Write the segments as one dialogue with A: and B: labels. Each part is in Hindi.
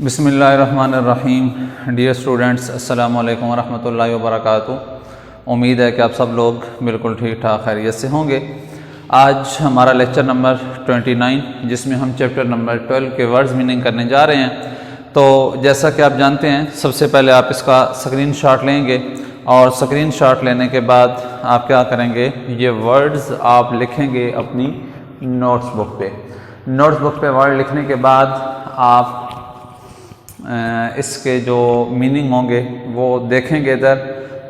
A: बिस्मिल्लाहिर्रहमानिर्रहीम। डियर स्टूडेंट्स, अस्सलामु अलैकुम वरहमतुल्लाहि वबरकातुहू। उम्मीद है कि आप सब लोग बिल्कुल ठीक ठाक खैरियत से होंगे। आज हमारा लेक्चर नंबर 29, जिसमें हम चैप्टर नंबर 12 के वर्ड्स मीनिंग करने जा रहे हैं। तो जैसा कि आप जानते हैं, सबसे पहले आप इसका स्क्रीनशॉट लेंगे और स्क्रीनशॉट लेने के बाद आप क्या करेंगे, ये वर्ड्स आप लिखेंगे अपनी नोट्स बुक पे। नोट्स बुक पे वर्ड लिखने के बाद आप इसके जो मीनिंग होंगे वो देखेंगे इधर,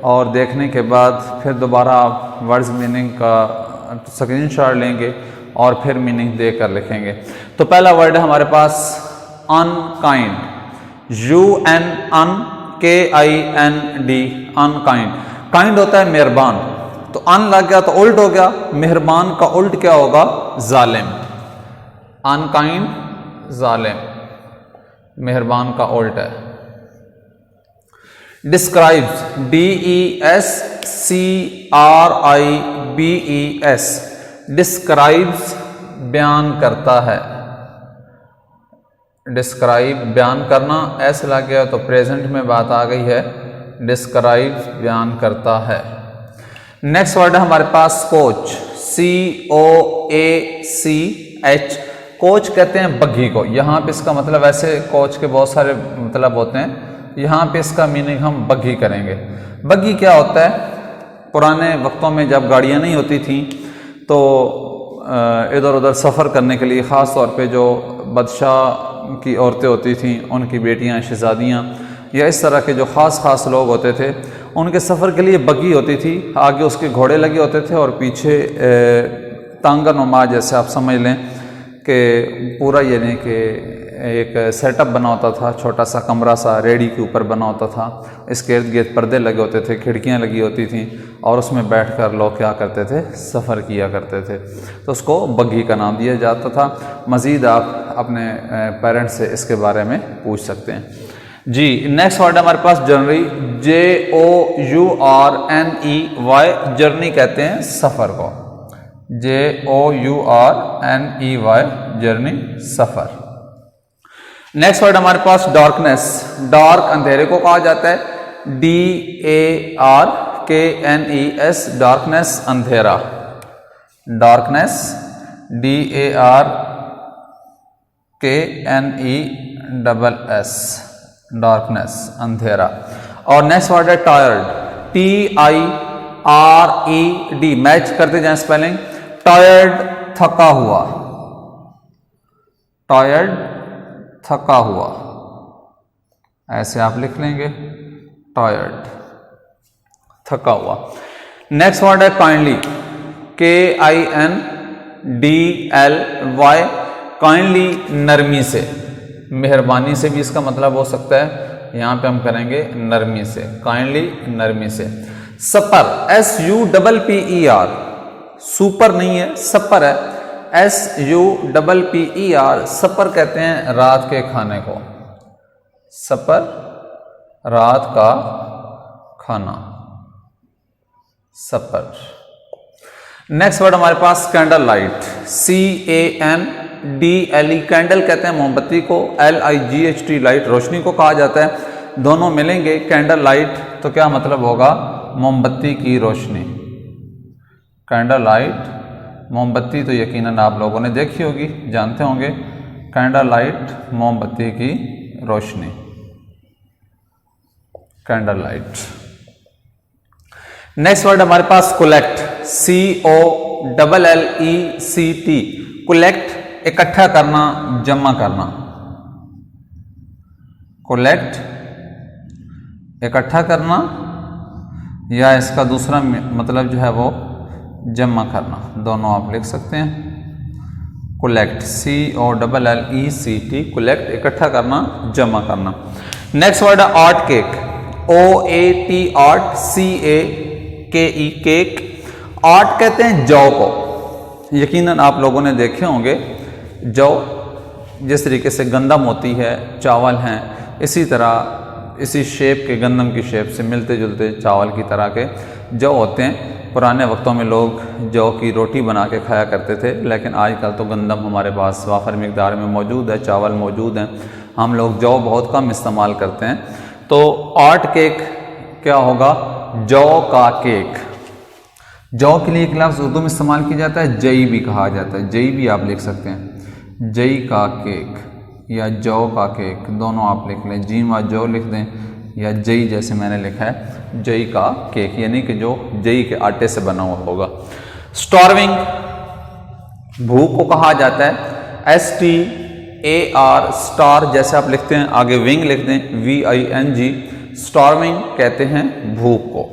A: और देखने के बाद फिर दोबारा आप वर्ड्स मीनिंग का स्क्रीनशॉट लेंगे और फिर मीनिंग देकर लिखेंगे। तो पहला वर्ड है हमारे पास अनकाइंड, UNKIND, अनकाइंड। काइंड होता है मेहरबान, तो अन लग गया तो उल्ट हो गया, मेहरबान का उल्ट क्या होगा, जालिम। अनकाइंड जालिम, मेहरबान का उल्ट है। डिस्क्राइब्स, DESCRIBES, डिस्क्राइब्स बयान करता है। डिस्क्राइब बयान करना, ऐसा लग गया तो प्रेजेंट में बात आ गई है, डिस्क्राइब्स बयान करता है। नेक्स्ट वर्ड है हमारे पास कोच, COACH। कोच कहते हैं बग्घी को। यहाँ पे इसका मतलब, ऐसे कोच के बहुत सारे मतलब होते हैं, यहाँ पे इसका मीनिंग हम बग्घी करेंगे। बग्घी क्या होता है, पुराने वक्तों में जब गाड़ियाँ नहीं होती थी तो इधर उधर सफ़र करने के लिए ख़ास तौर पे जो बादशाह की औरतें होती थीं, उनकी बेटियाँ, शहज़ादियाँ, या इस तरह के जो ख़ास लोग होते थे, उनके सफ़र के लिए बग्घी होती थी। आगे उसके घोड़े लगे होते थे और पीछे तांगा-नुमा, जैसे आप समझ लें कि पूरा यानी कि एक सेटअप बना होता था, छोटा सा कमरा सा रेडी के ऊपर बना होता था। इसके इर्द गिर्द पर्दे लगे होते थे, खिड़कियां लगी होती थीं, और उसमें बैठकर लोग क्या करते थे, सफ़र किया करते थे। तो उसको बग्घी का नाम दिया जाता था। मज़ीद आप अपने पेरेंट्स से इसके बारे में पूछ सकते हैं जी। नेक्स्ट वर्ड हमारे पास जर्नी, JOURNEY, जर्नी कहते हैं सफ़र को, JOURNEY, जर्नी, सफ़र। नेक्स्ट वर्ड हमारे पास डार्कनेस, डार्क अंधेरे को कहा जाता है, DARKNES, डार्कनेस अंधेरा। डार्कनेस, DARKNESS, डार्कनेस अंधेरा। और नेक्स्ट वर्ड है टायर्ड, TIRED, मैच करते जाएं स्पेलिंग। टायर्ड थका हुआ, टायर्ड थका हुआ, ऐसे आप लिख लेंगे, टायर्ड थका हुआ। नेक्स्ट वर्ड है काइंडली, KINDLY, काइंडली नरमी से, मेहरबानी से भी इसका मतलब हो सकता है, यहां पे हम करेंगे नरमी से, काइंडली नरमी से। सपर, SUPPER, सुपर नहीं है, सपर है, SUPPER, सपर कहते हैं रात के खाने को, सपर रात का खाना, सपर। नेक्स्ट वर्ड हमारे पास कैंडल लाइट, CANDLE, कैंडल कहते हैं मोमबत्ती को, LIGHT, लाइट रोशनी को कहा जाता है। दोनों मिलेंगे, कैंडल लाइट, तो क्या मतलब होगा, मोमबत्ती की रोशनी। कैंडल लाइट, मोमबत्ती तो यकीनन आप लोगों ने देखी होगी, जानते होंगे, कैंडल लाइट मोमबत्ती की रोशनी, कैंडल लाइट। नेक्स्ट वर्ड हमारे पास कलेक्ट, COLLECT, कलेक्ट इकट्ठा करना, जमा करना। कलेक्ट इकट्ठा करना, या इसका दूसरा मतलब जो है वो जमा करना, दोनों आप लिख सकते हैं। कलेक्ट, COLLECT, कलेक्ट इकट्ठा करना, जमा करना। नेक्स्ट वर्ड है art cake, OAT, art, CAKE, cake. Art कहते हैं जौ को, यकीनन आप लोगों ने देखे होंगे, जौ जिस तरीके से गंदम होती है, चावल हैं, इसी तरह इसी शेप के, गंदम की शेप से मिलते जुलते चावल की तरह के जौ होते हैं। पुराने वक्तों में लोग जौ की रोटी बना के खाया करते थे, लेकिन आजकल तो गंदम हमारे पास वाफर मिकदार में मौजूद है, चावल मौजूद हैं, हम लोग जौ बहुत कम इस्तेमाल करते हैं। तो ऑट केक क्या होगा? जौ का केक। जौ के लिए एक लफ्ज़ उर्दू में इस्तेमाल किया जाता है, जई भी कहा जाता है, जई भी आप लिख सकते हैं, जई का केक या जौ का केक, दोनों आप लिख लें, जीम व जौ लिख दें या जई जैसे मैंने लिखा है, जई का केक, यानी कि जो जई के आटे से बना हुआ होगा। स्टार्विंग, भूख को कहा जाता है, STAR, स्टार जैसे आप लिखते हैं, आगे विंग लिख दें, VING, स्टार्विंग कहते हैं भूख को,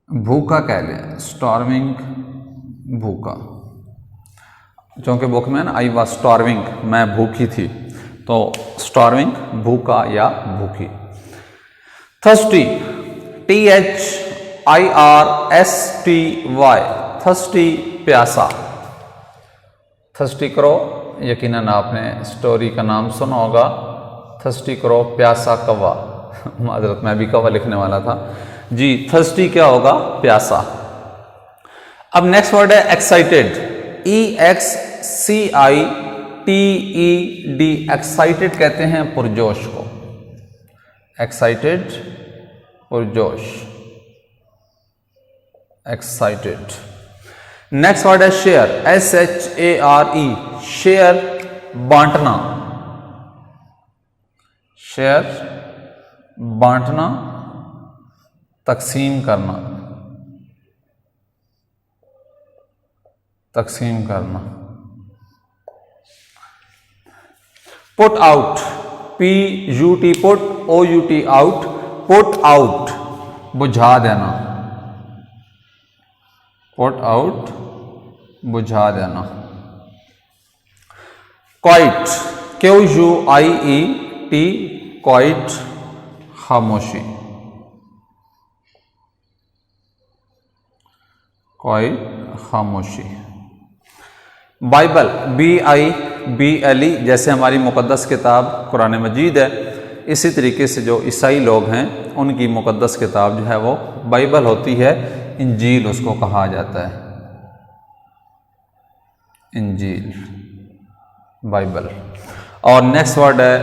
A: भूखा कह लें, स्टार्विंग भूखा, क्योंकि बुक में ना आई वाज स्टार्विंग, मैं भूखी थी, तो स्टार्विंग भूखा या भूखी। थर्स्टी, THIRSTY, थर्स्टी प्यासा। थर्स्टी करो, यकीनन आपने स्टोरी का नाम सुना होगा, थर्स्टी करो प्यासा कौवा। माजरत मैं भी कौवा लिखने वाला था जी। थर्स्टी क्या होगा? प्यासा। अब नेक्स्ट वर्ड है एक्साइटेड, EXCITED, एक्साइटेड कहते हैं पुरजोश को, एक्साइटेड पुरजोश, एक्साइटेड। नेक्स्ट वर्ड है शेयर, SHARE, शेयर बांटना, शेयर बांटना, तकसीम करना, तकसीम करना। Put out, PUT put, OUT out, put out बुझा देना, पुट आउट बुझा देना। क्वाइट, QUIET, क्वाइट खामोशी, क्वाइट खामोशी। बाइबल, BIBLE, जैसे हमारी मुक़द्दस किताब कुरान मजीद है, इसी तरीके से जो ईसाई लोग हैं उनकी मुक़द्दस किताब जो है वो बाइबल होती है, इंजील उसको कहा जाता है, इंजील, बाइबल। और नेक्स्ट वर्ड है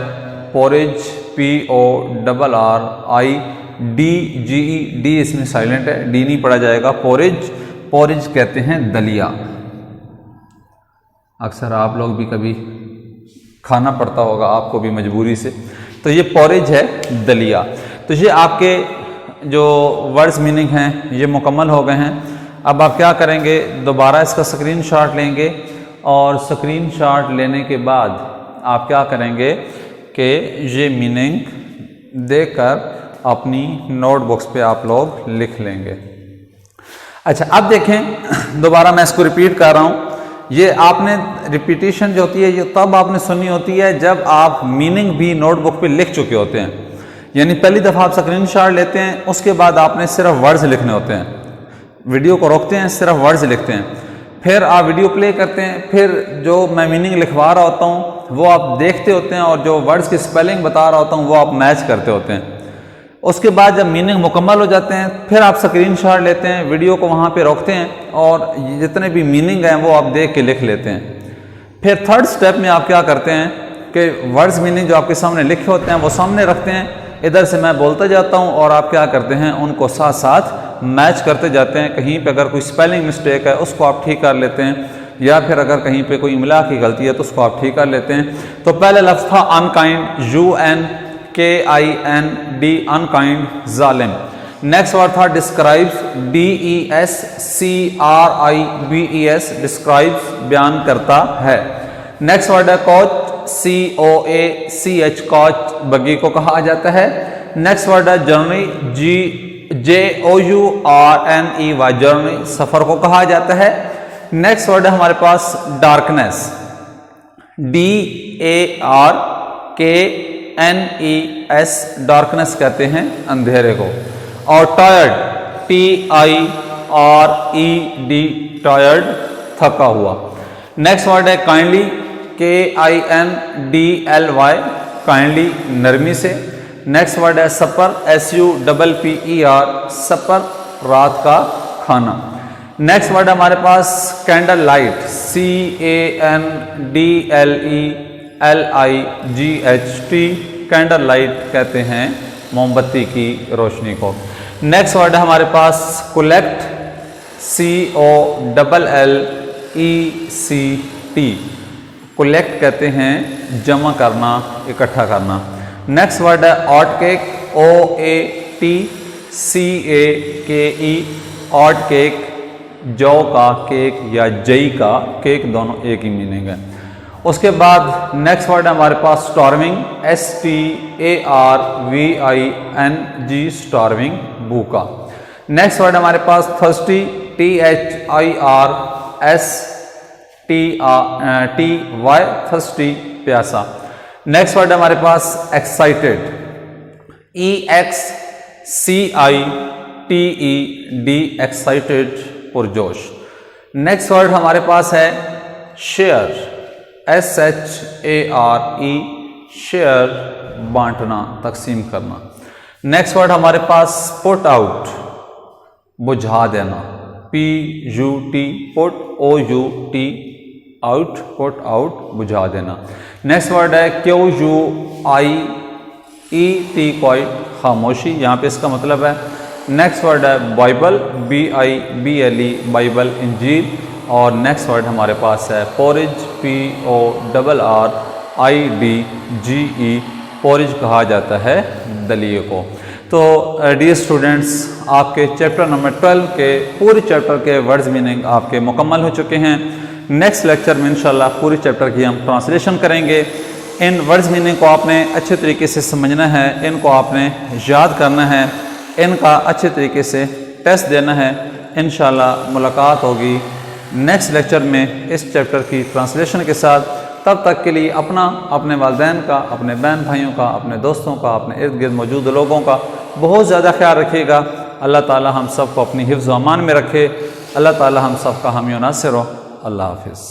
A: पोरेज, PORRIDGE, डी इसमें साइलेंट है, डी नहीं पढ़ा जाएगा, पोरेज, पोरेज कहते हैं दलिया। अक्सर आप लोग भी कभी खाना पड़ता होगा आपको भी मजबूरी से, तो ये पोरेज है दलिया। तो ये आपके जो वर्ड्स मीनिंग हैं ये मुकम्मल हो गए हैं। अब आप क्या करेंगे, दोबारा इसका स्क्रीनशॉट लेंगे और स्क्रीनशॉट लेने के बाद आप क्या करेंगे कि ये मीनिंग देकर अपनी नोटबुक्स पे आप लोग लिख लेंगे। अच्छा, अब देखें, दोबारा मैं इसको रिपीट कर रहा हूँ। ये आपने रिपीटिशन जो होती है ये तब आपने सुनी होती है जब आप मीनिंग भी नोटबुक पे लिख चुके होते हैं, यानी पहली दफ़ा आप स्क्रीनशॉट लेते हैं, उसके बाद आपने सिर्फ वर्ड्स लिखने होते हैं, वीडियो को रोकते हैं, सिर्फ वर्ड्स लिखते हैं, फिर आप वीडियो प्ले करते हैं, फिर जो मैं मीनिंग लिखवा रहा होता हूँ वो आप देखते होते हैं और जो वर्ड्स की स्पेलिंग बता रहा होता हूँ वो आप मैच करते होते हैं। उसके बाद जब मीनिंग मुकम्मल हो जाते हैं फिर आप स्क्रीनशॉट लेते हैं, वीडियो को वहाँ पे रोकते हैं और जितने भी मीनिंग हैं वो आप देख के लिख लेते हैं। फिर थर्ड स्टेप में आप क्या करते हैं कि वर्ड्स मीनिंग जो आपके सामने लिखे होते हैं वो सामने रखते हैं, इधर से मैं बोलता जाता हूँ और आप क्या करते हैं उनको साथ साथ मैच करते जाते हैं। कहीं पे अगर कोई स्पेलिंग मिस्टेक है उसको आप ठीक कर लेते हैं, या फिर अगर कहीं पे कोई इमला की गलती है तो उसको आप ठीक कर लेते हैं। तो पहले लफ्ज़ था अनकाइंड, UNKIND, अनकाइंड, जालिम। नेक्स्ट वर्ड था डिस्क्राइब्स, DESCRIBES, डिस्क्राइब्स, बयान करता है। नेक्स्ट वर्ड है कोच, COACH, कोच, बग्गी को कहा जाता है। नेक्स्ट वर्ड है जर्नी, JOURNEY, जर्नी, सफर को कहा जाता है। नेक्स्ट वर्ड है हमारे पास डार्कनेस, DARKNES, डार्कनेस कहते हैं अंधेरे को। और टायर्ड, TIRED, टायर्ड, थका हुआ। नेक्स्ट वर्ड है काइंडली, KINDLY, काइंडली, नरमी से। नेक्स्ट वर्ड है सपर, SUPPER, सपर, रात का खाना। नेक्स्ट वर्ड हमारे पास candle light, CANDLE, LIGHT candle light कहते हैं मोमबत्ती की रोशनी को। नेक्स्ट वर्ड है हमारे पास कोलेक्ट, COLLECT, कोलेक्ट कहते हैं जमा करना, इकट्ठा करना। नेक्स्ट वर्ड है oat cake, OATCAKE, oat cake, जौ का केक या जई का केक, दोनों एक ही मीनिंग है। उसके बाद नेक्स्ट वर्ड है हमारे पास स्टॉर्मिंग, STARVING, स्टॉर्मिंग, भूखा। नेक्स्ट वर्ड हमारे पास थर्स्टी, THIRSTY, थर्स्टी, प्यासा। नेक्स्ट वर्ड हमारे पास एक्साइटेड, EXCITED, एक्साइटेड, पुरजोश। नेक्स्ट वर्ड हमारे पास है शेयर, SHARE, शेयर, बांटना, तकसीम करना। नेक्स्ट वर्ड हमारे पास पुट आउट, बुझा देना, PUT, put, OUT, out, put out, बुझा देना। नेक्स्ट वर्ड है QUIET, क्वाइट, खामोशी, यहाँ पे इसका मतलब है। नेक्स्ट वर्ड है बाइबल, BIBLE, बाइबल, इंजील। और नेक्स्ट वर्ड हमारे पास है पोरिज, PORRIDGE, पोरिज कहा जाता है दलिए को। तो डियर स्टूडेंट्स, आपके चैप्टर नंबर 12 के पूरे चैप्टर के वर्ड्स मीनिंग आपके मुकम्मल हो चुके हैं। नेक्स्ट लेक्चर में इंशाल्लाह पूरी चैप्टर की हम ट्रांसलेशन करेंगे। इन वर्ड्स मीनिंग को आपने अच्छे तरीके से समझना है, इनको आपने याद करना है, इनका अच्छे तरीके से टेस्ट देना है। इंशाल्लाह मुलाकात होगी नेक्स्ट लेक्चर में इस चैप्टर की ट्रांसलेशन के साथ। तब तक के लिए अपना, अपने वालिदैन का, अपने बहन भाइयों का, अपने दोस्तों का, अपने इर्द गिर्द मौजूद लोगों का बहुत ज़्यादा ख्याल रखिएगा। अल्लाह ताला हम सबको अपनी हिफ्ज़ व अमान में रखे। अल्लाह ताला हम सबका हामी व नासिर हो। अल्लाह हाफिज़।